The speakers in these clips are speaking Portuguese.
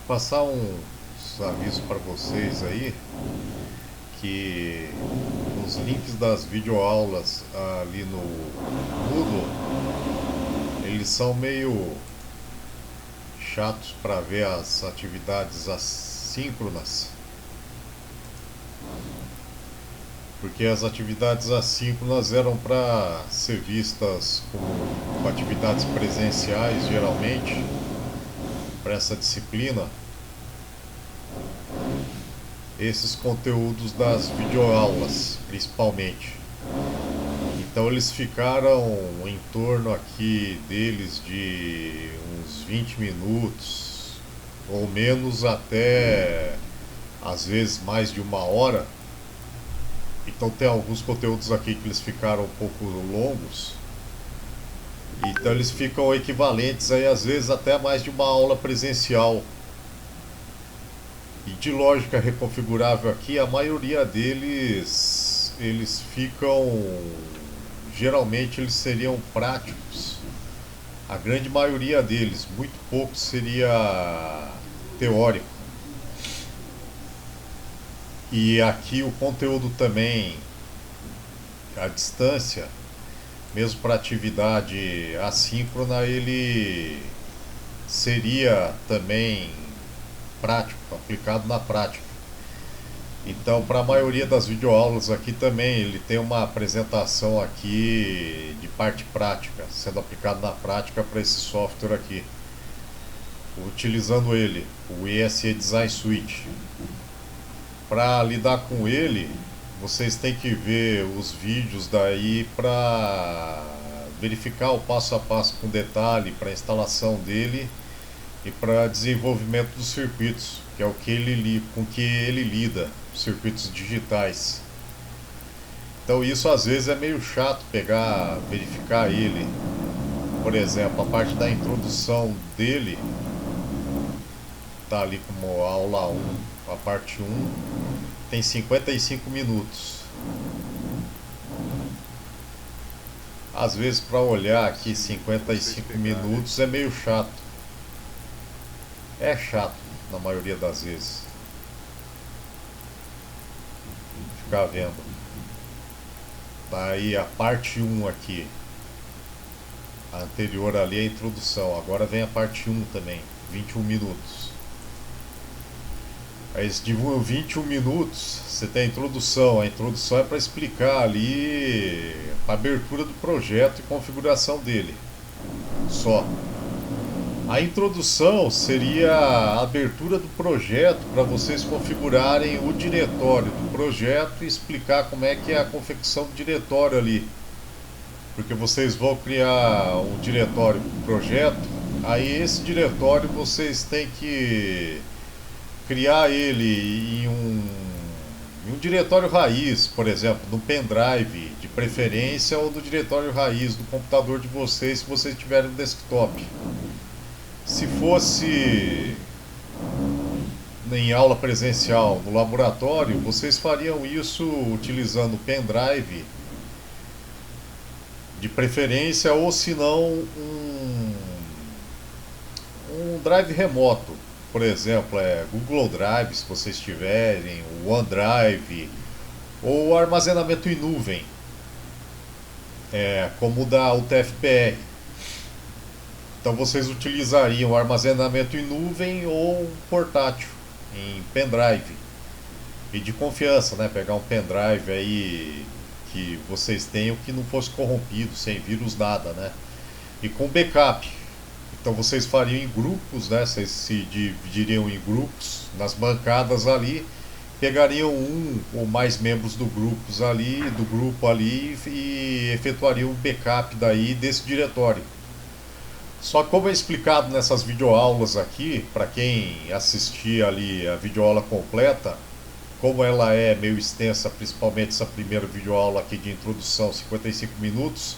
Passar uns avisos para vocês aí que os links das videoaulas ali no Moodle, eles são meio chatos para ver as atividades assíncronas, porque as atividades assíncronas eram para ser vistas como atividades presenciais geralmente para essa disciplina. Esses conteúdos das videoaulas, principalmente. Então eles ficaram em torno aqui deles de uns 20 minutos, ou menos até às vezes mais de uma hora. Então tem alguns conteúdos aqui que eles ficaram um pouco longos. Então eles ficam equivalentes aí às vezes até mais de uma aula presencial. E de lógica reconfigurável aqui, a maioria deles eles ficam, geralmente eles seriam práticos. A grande maioria deles, muito pouco seria teórico. E aqui o conteúdo também à distância, mesmo para atividade assíncrona, ele seria também prático, aplicado na prática. Então, para a maioria das videoaulas aqui também, ele tem uma apresentação aqui de parte prática, sendo aplicado na prática para esse software aqui, utilizando ele, o ESE Design Suite. Para lidar com ele, vocês têm que ver os vídeos daí para verificar o passo a passo com detalhe para a instalação dele e para desenvolvimento dos circuitos, que é o que com que ele lida, circuitos digitais. Então isso às vezes é meio chato pegar, verificar ele. Por exemplo, a parte da introdução dele tá ali como aula 1, a parte 1 tem 55 minutos. Às vezes para olhar aqui 55 minutos é meio chato. É chato na maioria das vezes ficar vendo. Daí a parte 1 aqui, a anterior ali é a introdução, agora vem a parte 1 também, 21 minutos. Aí de 21 minutos você tem a introdução é para explicar ali a abertura do projeto e configuração dele, só. A introdução seria a abertura do projeto para vocês configurarem o diretório do projeto e explicar como é que é a confecção do diretório ali. Porque vocês vão criar um diretório para o projeto, aí esse diretório vocês têm que criar ele em um diretório raiz, por exemplo, no pendrive de preferência ou no diretório raiz do computador de vocês, se vocês tiverem um desktop. Se fosse em aula presencial no laboratório, vocês fariam isso utilizando o pendrive de preferência, ou se não um drive remoto. Por exemplo, Google Drive, se vocês tiverem, o OneDrive, ou armazenamento em nuvem, como o da UTF-PR. Então vocês utilizariam armazenamento em nuvem ou portátil, em pendrive. E de confiança, né? Pegar um pendrive aí que vocês tenham que não fosse corrompido, sem vírus, nada, né? E com backup. Então vocês fariam em grupos, né? Vocês se dividiriam em grupos, nas bancadas ali, pegariam um ou mais membros do grupo ali e efetuariam um backup daí desse diretório. Só que como é explicado nessas videoaulas aqui, para quem assistir ali a videoaula completa, como ela é meio extensa, principalmente essa primeira videoaula aqui de introdução, 55 minutos,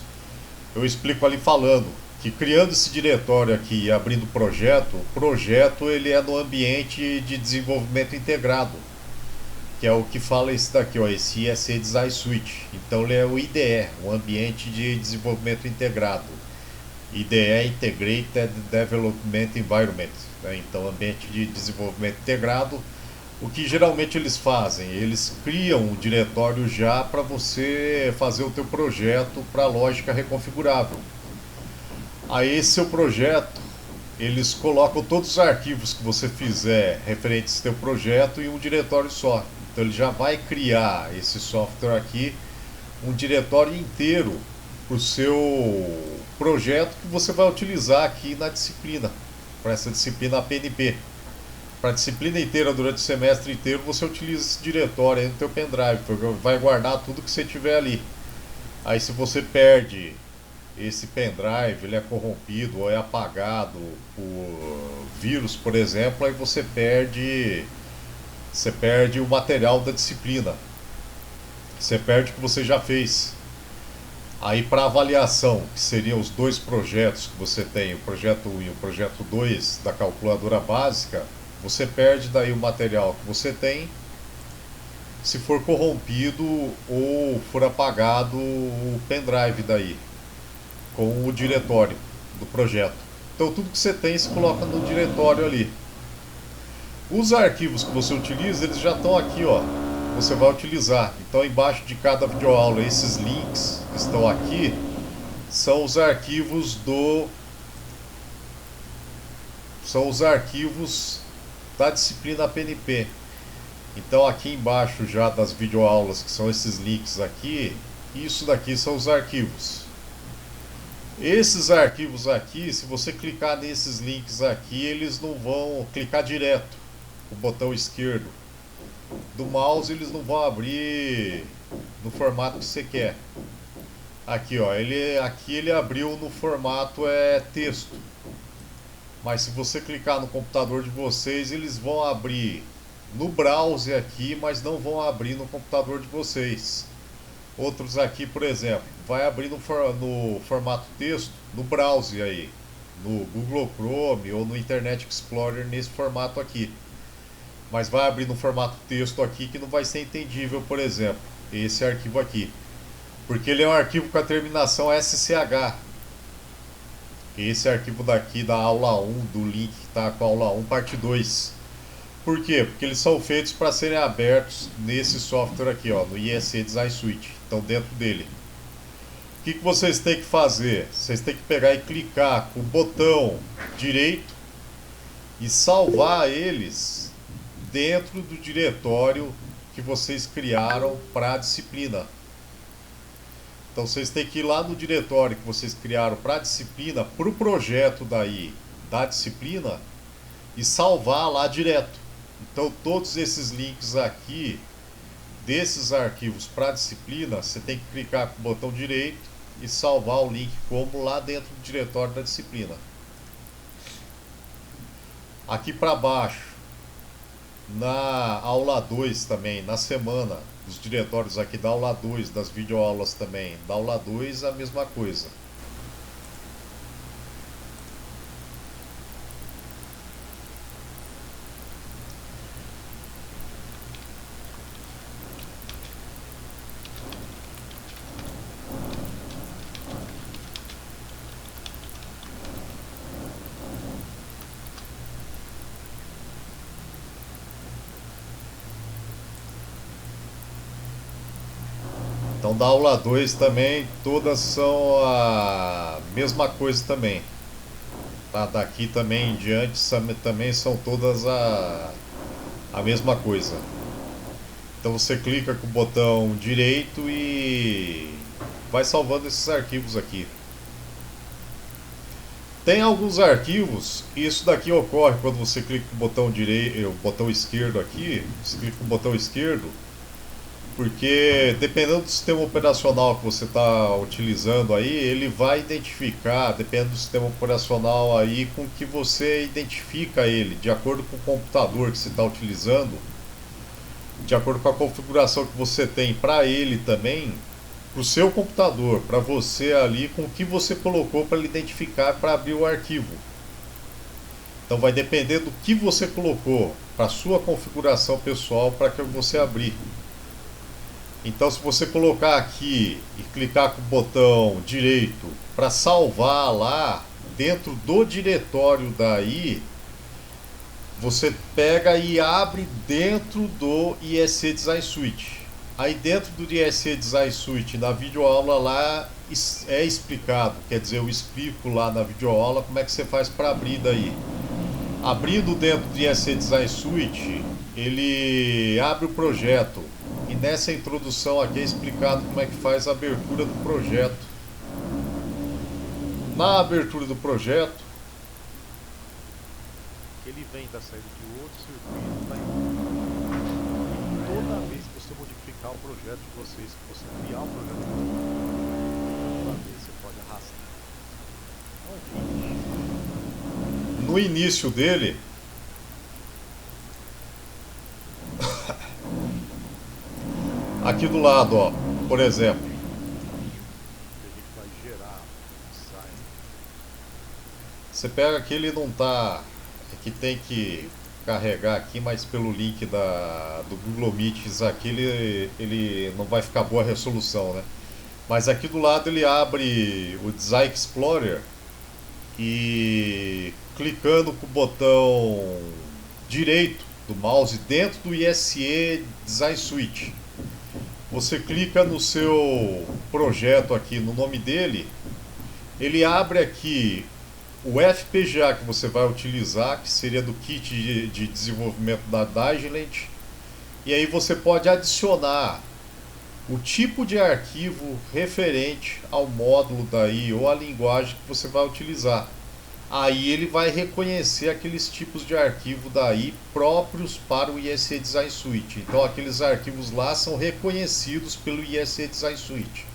eu explico ali falando que criando esse diretório aqui e abrindo o projeto ele é no ambiente de desenvolvimento integrado, que é o que fala esse daqui, ó, esse ESE Design Suite. Então ele é o IDE, o ambiente de desenvolvimento integrado. IDE Integrated Development Environment, né? Então, ambiente de desenvolvimento integrado. O que geralmente eles fazem? Eles criam um diretório já para você fazer o teu projeto para lógica reconfigurável. Aí esse seu projeto, eles colocam todos os arquivos que você fizer referentes ao teu projeto em um diretório só. Então ele já vai criar esse software aqui, um diretório inteiro para o seu projeto que você vai utilizar aqui na disciplina, para essa disciplina PNP. Para a disciplina inteira, durante o semestre inteiro, você utiliza esse diretório aí no teu pendrive, vai guardar tudo que você tiver ali. Aí se você perde esse pendrive, ele é corrompido ou é apagado por vírus, por exemplo, aí você perde o material da disciplina. Você perde o que você já fez. Aí para avaliação, que seriam os dois projetos que você tem, o projeto 1 e o projeto 2 da calculadora básica, você perde daí o material que você tem, se for corrompido ou for apagado o pendrive daí, com o diretório do projeto. Então tudo que você tem se coloca no diretório ali. Os arquivos que você utiliza, eles já estão aqui, ó. Você vai utilizar. Então embaixo de cada videoaula, esses links que estão aqui são os arquivos da disciplina PNP. Então aqui embaixo já das videoaulas, que são esses links aqui, isso daqui são os arquivos. Esses arquivos aqui, se você clicar nesses links aqui, eles não vão clicar direto com o botão esquerdo do mouse, eles não vão abrir no formato que você quer. Aqui, ó, aqui ele abriu no formato texto. Mas se você clicar no computador de vocês, eles vão abrir no browser aqui, mas não vão abrir no computador de vocês. Outros aqui, por exemplo, vai abrir no formato texto no browser aí, no Google Chrome ou no Internet Explorer nesse formato aqui. Mas vai abrir no formato texto aqui que não vai ser entendível, por exemplo, esse arquivo aqui. Porque ele é um arquivo com a terminação SCH. Esse arquivo daqui da aula 1, do link que está com a aula 1, parte 2. Por quê? Porque eles são feitos para serem abertos nesse software aqui, ó, no ISE Design Suite. Então dentro dele. O que vocês têm que fazer? Vocês têm que pegar e clicar com o botão direito e salvar eles dentro do diretório que vocês criaram para a disciplina. Então vocês têm que ir lá no diretório que vocês criaram para a disciplina, para o projeto daí da disciplina, e salvar lá direto. Então todos esses links aqui, desses arquivos para a disciplina, você tem que clicar com o botão direito e salvar o link como lá dentro do diretório da disciplina. Aqui para baixo, na aula 2 também, na semana, os diretórios aqui da aula 2, das videoaulas também, da aula 2 a mesma coisa. Então da aula 2 também, todas são a mesma coisa também. Tá? Daqui também em diante também são todas a mesma coisa. Então você clica com o botão direito e vai salvando esses arquivos aqui. Tem alguns arquivos, e isso daqui ocorre quando você clica com o botão direito, o botão esquerdo aqui, você clica com o botão esquerdo, porque dependendo do sistema operacional que você está utilizando aí, ele vai identificar, dependendo do sistema operacional aí, com que você identifica ele, de acordo com o computador que você está utilizando, de acordo com a configuração que você tem para ele também, para o seu computador, para você ali, com o que você colocou para ele identificar para abrir o arquivo. Então vai depender do que você colocou para a sua configuração pessoal para que você abrir. Então, se você colocar aqui e clicar com o botão direito para salvar lá dentro do diretório daí, você pega e abre dentro do ISE Design Suite. Aí dentro do ISE Design Suite, na videoaula lá é explicado, quer dizer, eu explico lá na videoaula como é que você faz para abrir daí. Abrindo dentro do ISE Design Suite, ele abre o projeto. E nessa introdução aqui é explicado como é que faz a abertura do projeto. Na abertura do projeto, ele vem da saída de outro circuito, tá em toda vez que você modificar o projeto de vocês, que você criar o projeto de vocês, toda vez você pode arrastar. No início dele, aqui do lado, ó, por exemplo, você pega aqui, ele não tá, é que tem que carregar aqui, mas pelo link do Google Meets aqui ele não vai ficar boa a resolução, né? Mas aqui do lado ele abre o Design Explorer e clicando com o botão direito do mouse dentro do ISE Design Suite, você clica no seu projeto aqui, no nome dele, ele abre aqui o FPGA que você vai utilizar, que seria do kit de desenvolvimento da Diglent, e aí você pode adicionar o tipo de arquivo referente ao módulo daí ou a linguagem que você vai utilizar. Aí ele vai reconhecer aqueles tipos de arquivo daí próprios para o ISE Design Suite. Então aqueles arquivos lá são reconhecidos pelo ISE Design Suite.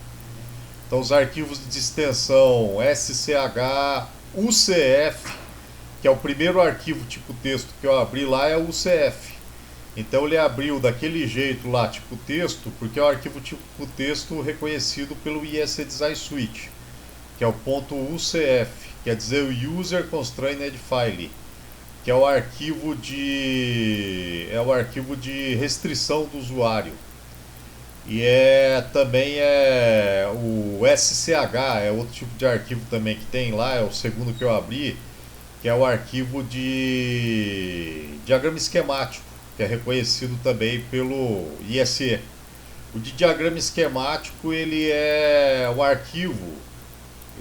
Então os arquivos de extensão SCH, UCF, que é o primeiro arquivo tipo texto que eu abri lá, é o UCF. Então ele abriu daquele jeito lá, tipo texto, porque é o arquivo tipo texto reconhecido pelo ISE Design Suite, que é o ponto UCF, quer dizer o User Constrained File, que é o arquivo de restrição do usuário. E também é o SCH, é outro tipo de arquivo também que tem lá, é o segundo que eu abri, que é o arquivo de diagrama esquemático, que é reconhecido também pelo ISE. O de diagrama esquemático, ele é o arquivo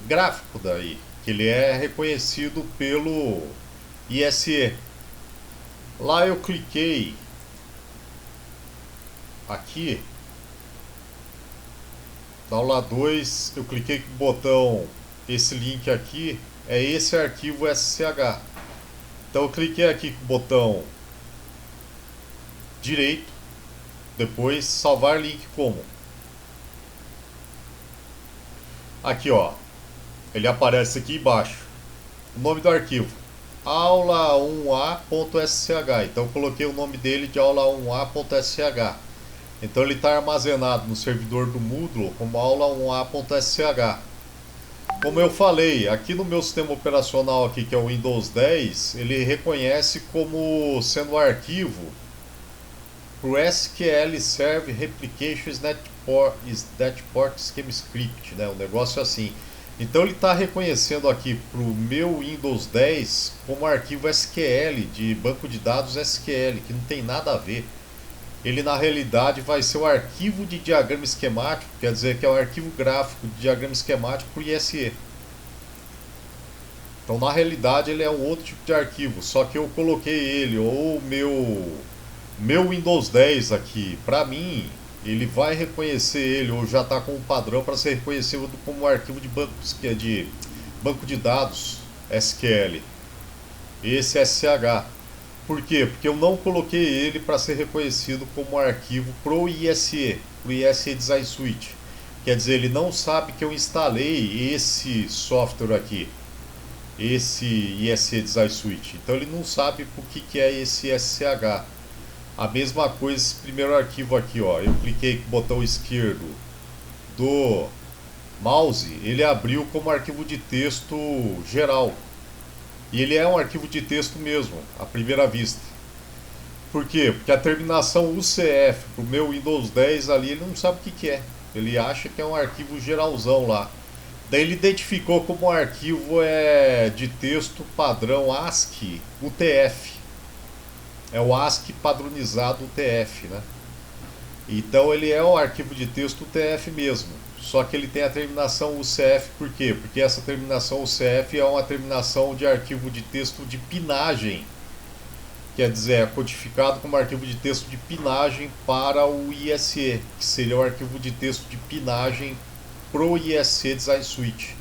gráfico daí, que ele é reconhecido pelo ISE. Lá eu cliquei aqui, na aula 2, eu cliquei com o botão, esse link aqui, é esse arquivo SCH. Então eu cliquei aqui com o botão direito, depois salvar link como. Aqui ó, ele aparece aqui embaixo, o nome do arquivo, aula1a.sch. Então eu coloquei o nome dele de aula1a.sch. Então ele está armazenado no servidor do Moodle como aula1a.sch. Como eu falei, aqui no meu sistema operacional aqui, que é o Windows 10, ele reconhece como sendo arquivo para o SQL Server Replications Netport Scheme Script, né? Um negócio assim. Então ele está reconhecendo aqui para o meu Windows 10 como arquivo SQL, de banco de dados SQL, que não tem nada a ver. Ele na realidade vai ser o arquivo de diagrama esquemático, quer dizer que é o arquivo gráfico de diagrama esquemático para o ISE. Então na realidade ele é um outro tipo de arquivo, só que eu coloquei ele, ou meu Windows 10 aqui, para mim, ele vai reconhecer ele, ou já está com um padrão para ser reconhecido como arquivo de banco de dados SQL, esse SCH. Por quê? Porque eu não coloquei ele para ser reconhecido como arquivo pro ISE, pro ISE Design Suite. Quer dizer, ele não sabe que eu instalei esse software aqui, esse ISE Design Suite. Então ele não sabe o que é esse SCH. A mesma coisa esse primeiro arquivo aqui, ó. Eu cliquei com o botão esquerdo do mouse, ele abriu como arquivo de texto geral. E ele é um arquivo de texto mesmo, à primeira vista. Por quê? Porque a terminação UCF pro meu Windows 10 ali, ele não sabe o que é. Ele acha que é um arquivo geralzão lá. Daí ele identificou como arquivo de texto padrão ASCII UTF. É o ASCII padronizado UTF, né? Então ele é um arquivo de texto UTF mesmo. Só que ele tem a terminação UCF, por quê? Porque essa terminação UCF é uma terminação de arquivo de texto de pinagem. Quer dizer, é codificado como arquivo de texto de pinagem para o ISE, que seria o arquivo de texto de pinagem pro ISE Design Suite.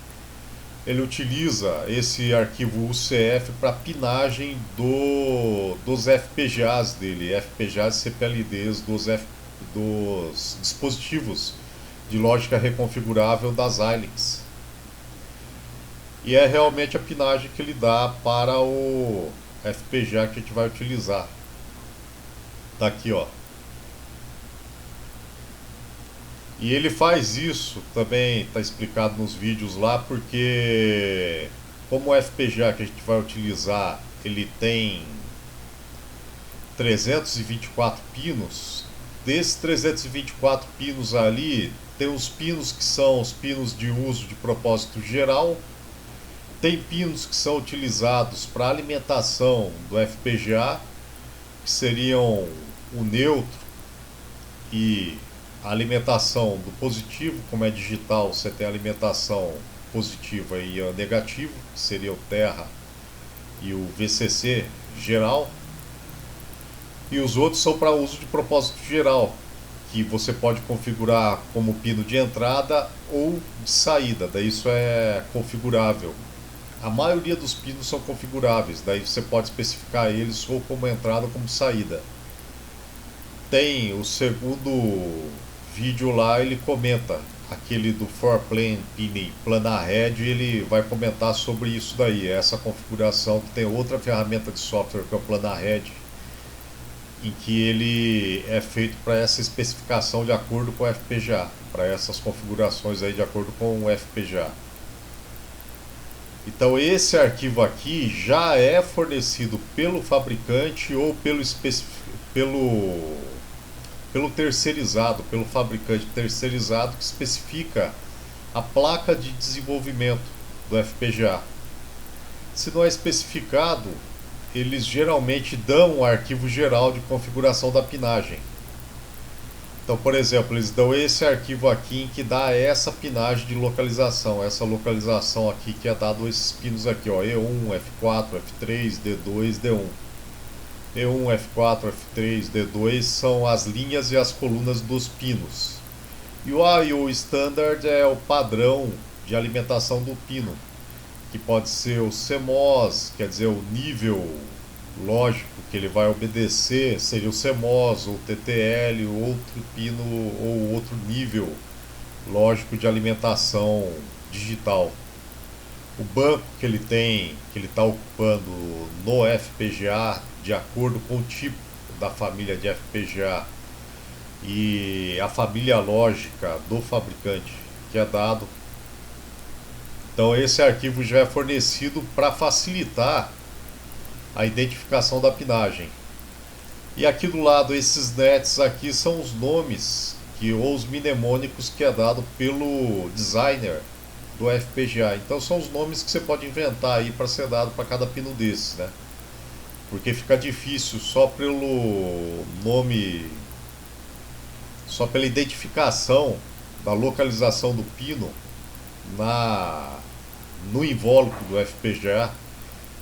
Ele utiliza esse arquivo UCF para pinagem dos FPGAs dele, FPGAs e CPLDs dos dispositivos de lógica reconfigurável das Xilinx. E é realmente a pinagem que ele dá para o FPGA que a gente vai utilizar. Tá aqui, ó. E ele faz isso também, está explicado nos vídeos lá, porque como o FPGA que a gente vai utilizar, ele tem 324 pinos. Desses 324 pinos ali, tem os pinos que são os pinos de uso de propósito geral, tem pinos que são utilizados para alimentação do FPGA, que seriam o neutro e a alimentação do positivo. Como é digital, você tem a alimentação positiva e a negativa, que seria o terra e o VCC geral. E os outros são para uso de propósito geral, que você pode configurar como pino de entrada ou de saída, daí isso é configurável. A maioria dos pinos são configuráveis, daí você pode especificar eles ou como entrada ou como saída. Tem o segundo vídeo lá, ele comenta aquele do Forplane Pin Planar Head, ele vai comentar sobre isso daí, essa configuração, que tem outra ferramenta de software que é o Planar Head, em que ele é feito para essa especificação de acordo com o FPGA, para essas configurações aí de acordo com o FPGA. Então esse arquivo aqui já é fornecido pelo fabricante ou pelo terceirizado, pelo fabricante terceirizado que especifica a placa de desenvolvimento do FPGA. Se não é especificado, eles geralmente dão um arquivo geral de configuração da pinagem. Então, por exemplo, eles dão esse arquivo aqui em que dá essa pinagem de localização, essa localização aqui que é dado esses pinos aqui, ó, E1, F4, F3, D2, D1. E1, F4, F3, D2 são as linhas e as colunas dos pinos. E o I/O Standard é o padrão de alimentação do pino, que pode ser o CMOS, quer dizer, o nível lógico que ele vai obedecer seria o CMOS, ou TTL, outro pino ou outro nível lógico de alimentação digital. O banco que ele tem, que ele está ocupando no FPGA, de acordo com o tipo da família de FPGA e a família lógica do fabricante que é dado. Então esse arquivo já é fornecido para facilitar a identificação da pinagem. E aqui do lado, esses nets aqui são os nomes ou os mnemônicos que é dado pelo designer do FPGA. Então são os nomes que você pode inventar aí para ser dado para cada pino desses, né? Porque fica difícil só pelo nome, só pela identificação da localização do pino no invólucro do FPGA,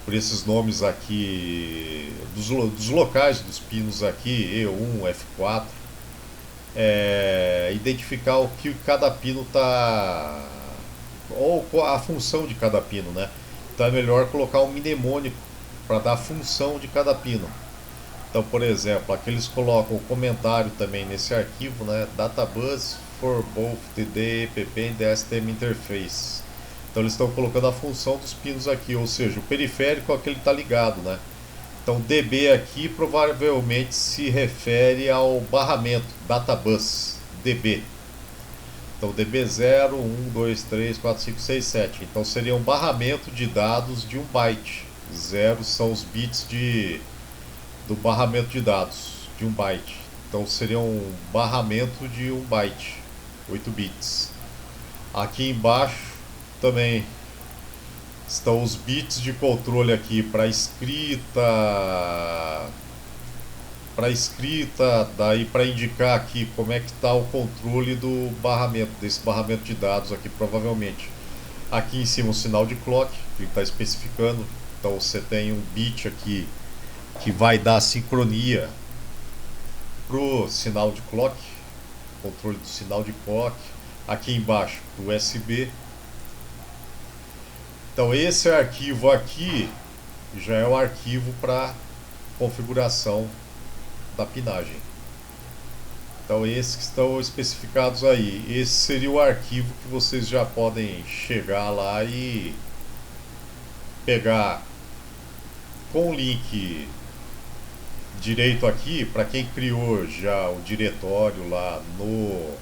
por esses nomes aqui dos locais dos pinos aqui, E1, F4, identificar o que cada pino está, ou a função de cada pino, né? Então é melhor colocar um mnemônico para dar a função de cada pino. Então, por exemplo, aqui eles colocam o comentário também nesse arquivo, né? Databus for both DD, EPP and the STM interface. Então eles estão colocando a função dos pinos aqui, ou seja, o periférico a que ele está ligado, né? Então DB aqui provavelmente se refere ao barramento, databus, DB. Então DB 0, 1, 2, 3, 4, 5, 6, 7. Então seria um barramento de dados de 1 byte. 0 são os bits do barramento de dados de 1 byte. Então seria um barramento de 1 byte, 8 bits. Aqui embaixo também estão os bits de controle aqui para escrita, daí para indicar aqui como é que está o controle do barramento, desse barramento de dados aqui provavelmente. Aqui em cima o sinal de clock, que está especificando. Então você tem um bit aqui que vai dar sincronia pro sinal de clock, controle do sinal de clock. Aqui embaixo o USB. Então esse arquivo aqui já é o arquivo para configuração da pinagem. Então esses que estão especificados aí, esse seria o arquivo que vocês já podem chegar lá e pegar com o link direito aqui, para quem criou já o diretório lá no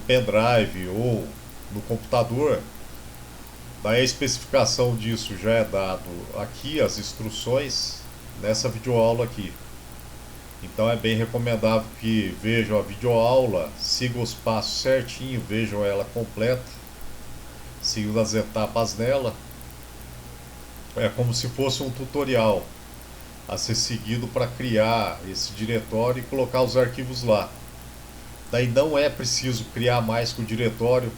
pendrive ou no computador. Daí a especificação disso já é dado aqui, as instruções nessa videoaula aqui. Então é bem recomendável que vejam a videoaula, sigam os passos certinho, vejam ela completa, sigam as etapas dela. É como se fosse um tutorial a ser seguido para criar esse diretório e colocar os arquivos lá. Daí não é preciso criar mais que o diretório,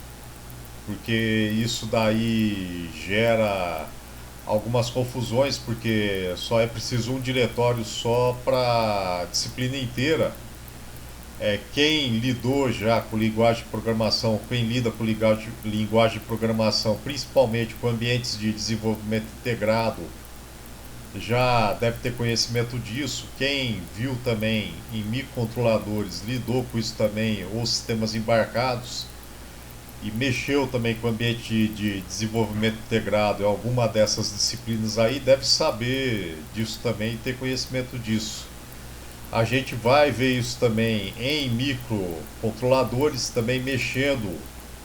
porque isso daí gera algumas confusões, porque só é preciso um diretório só para a disciplina inteira. Quem lidou já com linguagem de programação, quem lida com linguagem de programação, principalmente com ambientes de desenvolvimento integrado, já deve ter conhecimento disso. Quem viu também em microcontroladores, lidou com isso também, ou sistemas embarcados, e mexeu também com o ambiente de desenvolvimento integrado em alguma dessas disciplinas aí, deve saber disso também e ter conhecimento disso. A gente vai ver isso também em microcontroladores, também mexendo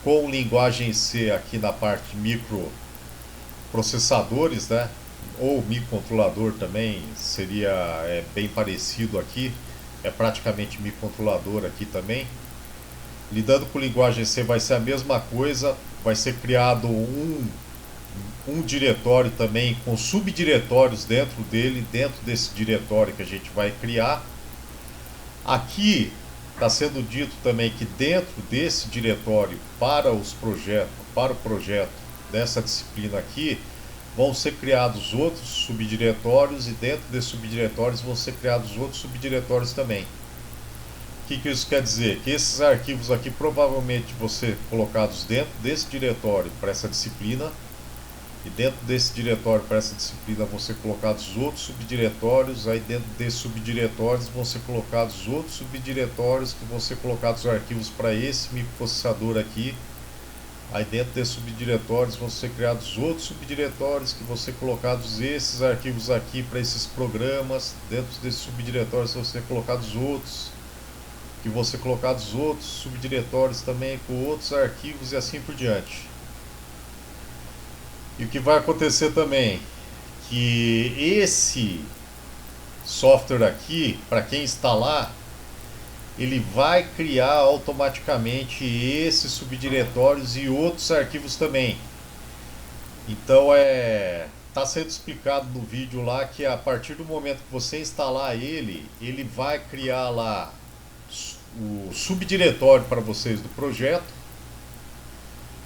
com linguagem C aqui na parte microprocessadores, né? Ou microcontrolador também seria bem parecido aqui, é praticamente microcontrolador aqui também. Lidando com linguagem C vai ser a mesma coisa, vai ser criado um diretório também com subdiretórios dentro dele, dentro desse diretório que a gente vai criar. Aqui está sendo dito também que dentro desse diretório para o projeto dessa disciplina aqui, vão ser criados outros subdiretórios e dentro desses subdiretórios vão ser criados outros subdiretórios também. O que isso quer dizer? Que esses arquivos aqui provavelmente vão ser colocados dentro desse diretório para essa disciplina, e dentro desse diretório para essa disciplina vão ser colocados outros subdiretórios, aí dentro desses subdiretórios vão ser colocados outros subdiretórios que vão ser colocados arquivos para esse microprocessador aqui, aí dentro desses subdiretórios vão ser criados outros subdiretórios que vão ser colocados esses arquivos aqui para esses programas, dentro desses subdiretórios vão ser colocados outros, que vão ser colocados outros subdiretórios também com outros arquivos e assim por diante. E o que vai acontecer também, que esse software aqui, para quem instalar, ele vai criar automaticamente esses subdiretórios e outros arquivos também. Então está sendo explicado no vídeo lá que a partir do momento que você instalar ele vai criar lá o subdiretório para vocês do projeto,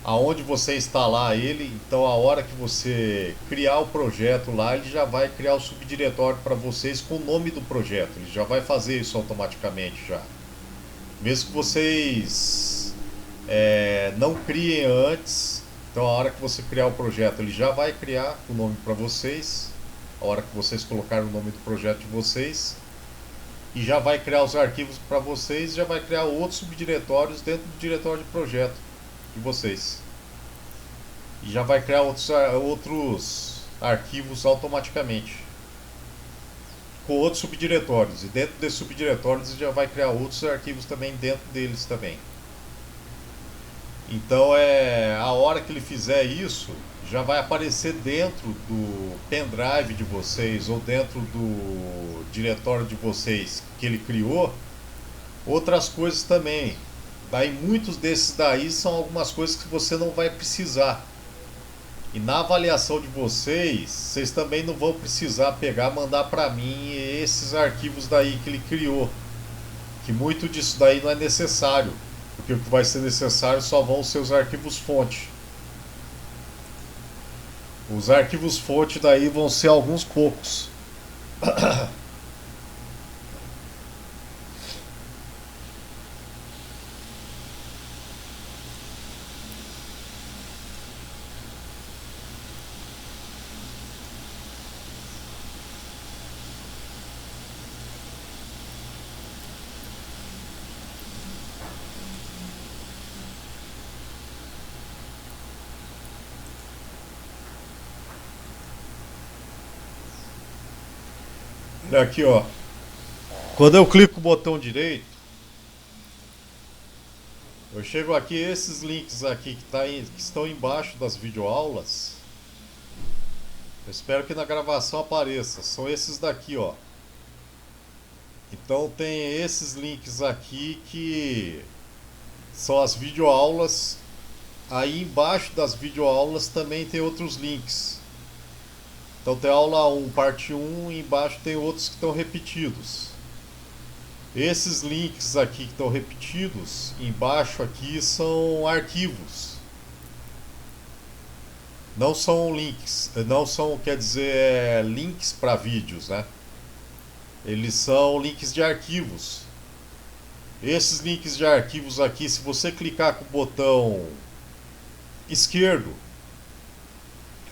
aonde você instalar ele. Então a hora que você criar o projeto lá, ele já vai criar o subdiretório para vocês com o nome do projeto, ele já vai fazer isso automaticamente já, mesmo que vocês não criem antes. Então a hora que você criar o projeto, ele já vai criar o nome para vocês, a hora que vocês colocarem o nome do projeto de vocês, e já vai criar os arquivos para vocês, já vai criar outros subdiretórios dentro do diretório de projeto de vocês, e já vai criar outros arquivos automaticamente com outros subdiretórios, e dentro desses subdiretórios já vai criar outros arquivos também dentro deles também. Então a hora que ele fizer isso, já vai aparecer dentro do pendrive de vocês ou dentro do diretório de vocês que ele criou outras coisas também. Daí muitos desses daí são algumas coisas que você não vai precisar. E na avaliação de vocês, vocês também não vão precisar pegar, mandar para mim esses arquivos daí que ele criou. Que muito disso daí não é necessário, porque o que vai ser necessário só vão ser os arquivos fonte. Os arquivos fonte daí vão ser alguns poucos. Olha aqui, ó. Quando eu clico o botão direito, eu chego aqui, esses links aqui que estão embaixo das videoaulas. Eu espero que na gravação apareça. São esses daqui, ó. Então tem esses links aqui que são as videoaulas. Aí embaixo das videoaulas também tem outros links. Então tem aula 1, parte 1, e embaixo tem outros que estão repetidos. Esses links aqui que estão repetidos, embaixo aqui são arquivos. Não são links, não são, quer dizer, links para vídeos, né? Eles são links de arquivos. Esses links de arquivos aqui, se você clicar com o botão esquerdo,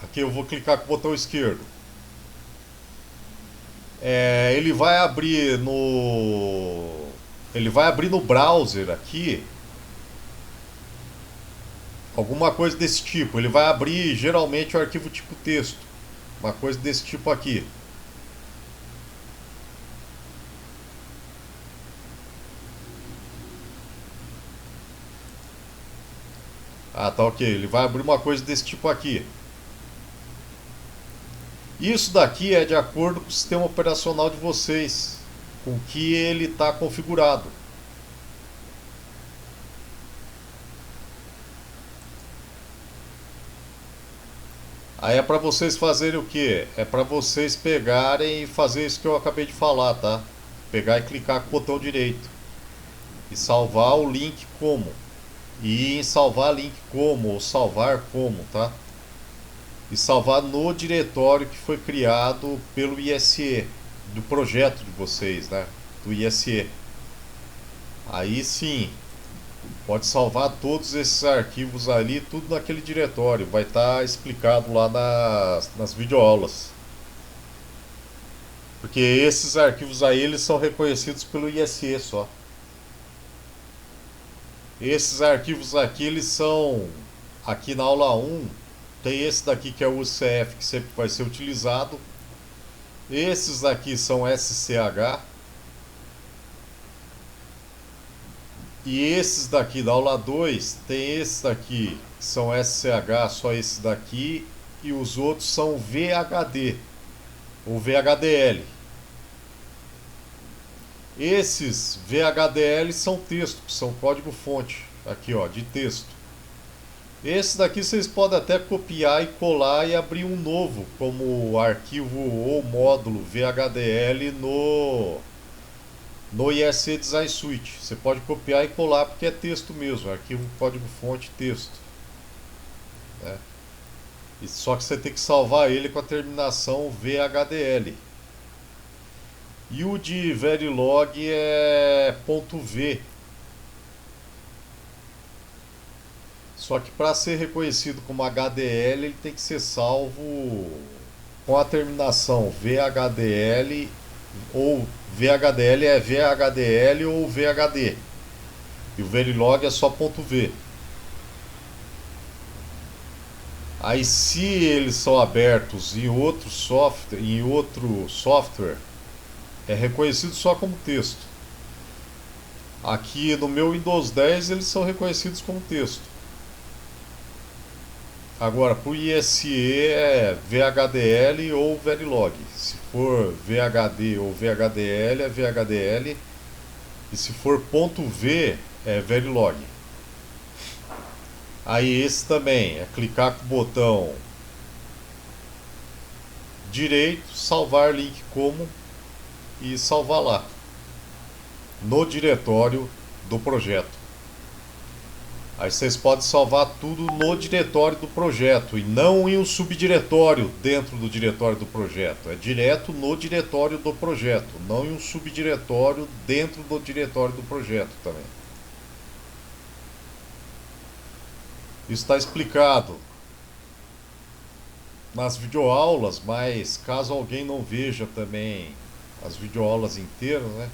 aqui eu vou clicar com o botão esquerdo. Ele vai abrir no browser aqui alguma coisa desse tipo. Ele vai abrir geralmente o arquivo tipo texto, uma coisa desse tipo aqui. Ah, tá, ok. Ele vai abrir uma coisa desse tipo aqui. Isso daqui é de acordo com o sistema operacional de vocês, com que ele está configurado. Aí é para vocês fazerem o que? É para vocês pegarem e fazer isso que eu acabei de falar, tá? Pegar e clicar com o botão direito e salvar o link como. E em salvar link como ou salvar como, tá? E salvar no diretório que foi criado pelo ISE, do projeto de vocês, né? Do ISE. Aí sim, pode salvar todos esses arquivos ali, tudo naquele diretório. Vai estar explicado lá nas videoaulas. Porque esses arquivos aí, eles são reconhecidos pelo ISE só. Esses arquivos aqui, eles são, aqui na aula 1, tem esse daqui que é o UCF, que sempre vai ser utilizado. Esses daqui são SCH. E esses daqui da aula 2, tem esses daqui que são SCH, só esses daqui. E os outros são VHD, ou VHDL. Esses VHDL são texto, são código fonte, aqui ó, de texto. Esse daqui vocês podem até copiar e colar e abrir um novo como arquivo ou módulo VHDL no ISE Design Suite. Você pode copiar e colar porque é texto mesmo, arquivo código fonte texto, né? E só que você tem que salvar ele com a terminação VHDL. E o de Verilog é .v. Só que para ser reconhecido como HDL, ele tem que ser salvo com a terminação VHDL, ou VHDL é VHDL ou VHD. E o Verilog é só .v. Aí se eles são abertos em outro software, é reconhecido só como texto. Aqui no meu Windows 10 eles são reconhecidos como texto. Agora, para o ISE é VHDL ou Verilog. Se for VHD ou VHDL, é VHDL. E se for ponto .v, é Verilog. Aí esse também é clicar com o botão direito, salvar link como e salvar lá no diretório do projeto. Aí vocês podem salvar tudo no diretório do projeto e não em um subdiretório dentro do diretório do projeto. É direto no diretório do projeto, não em um subdiretório dentro do diretório do projeto também. Isso está explicado nas videoaulas, mas caso alguém não veja também as videoaulas inteiras, né?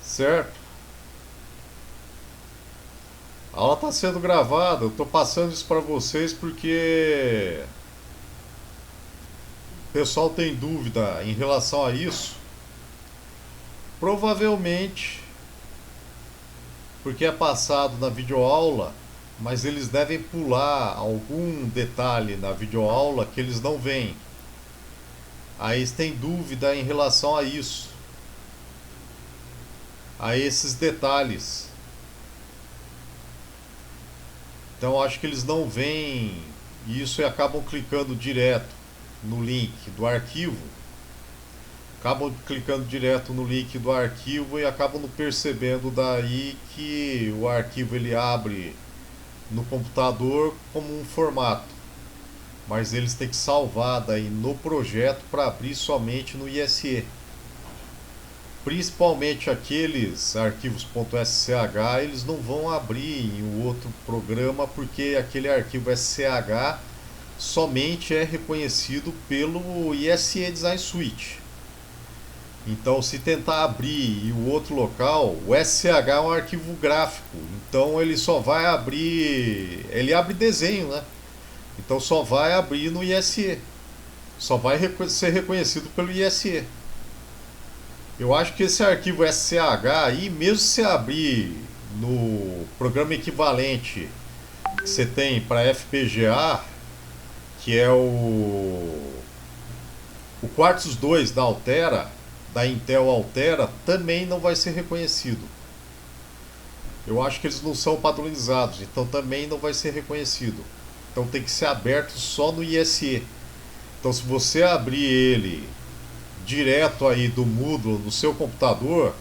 Certo? A aula está sendo gravada, eu estou passando isso para vocês porque o pessoal tem dúvida em relação a isso. Provavelmente porque é passado na videoaula, mas eles devem pular algum detalhe na videoaula que eles não veem. Aí eles têm dúvida em relação a isso, a esses detalhes. Então acho que eles não veem isso e acabam clicando direto no link do arquivo. Acabam clicando direto no link do arquivo e acabam não percebendo daí que o arquivo ele abre no computador como um formato. Mas eles têm que salvar daí no projeto para abrir somente no ISE. Principalmente aqueles arquivos .sh, eles não vão abrir em um outro programa porque aquele arquivo SCH somente é reconhecido pelo ISE Design Suite. Então, se tentar abrir em um outro local, o SCH é um arquivo gráfico, então ele só vai abrir, ele abre desenho, né? Então só vai abrir no ISE, só vai ser reconhecido pelo ISE. Eu acho que esse arquivo SCH aí, mesmo se abrir no programa equivalente que você tem para FPGA, que é o Quartz 2 da Altera, da Intel Altera, também não vai ser reconhecido. Eu acho que eles não são padronizados, então também não vai ser reconhecido. Então tem que ser aberto só no ISE. Então se você abrir ele direto aí do Moodle no seu computador,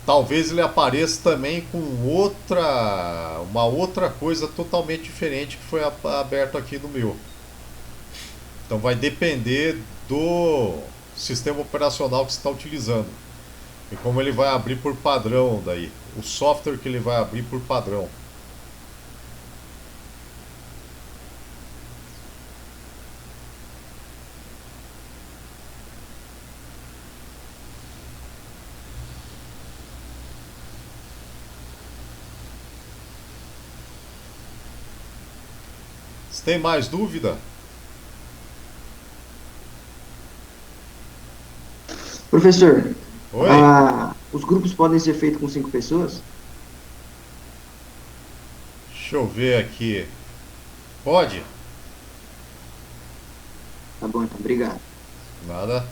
talvez ele apareça também com uma outra coisa totalmente diferente que foi aberto aqui no meu. Então vai depender do sistema operacional que você está utilizando e como ele vai abrir por padrão daí, o software que ele vai abrir por padrão. Você tem mais dúvida? Professor, Oi? os grupos podem ser feitos com 5 pessoas? Deixa eu ver aqui. Pode? Tá bom, então, obrigado. Nada.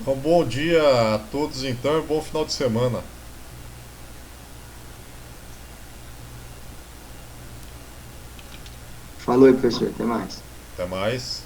Então, bom dia a todos então e bom final de semana. Falou aí, professor. Até mais. Até mais.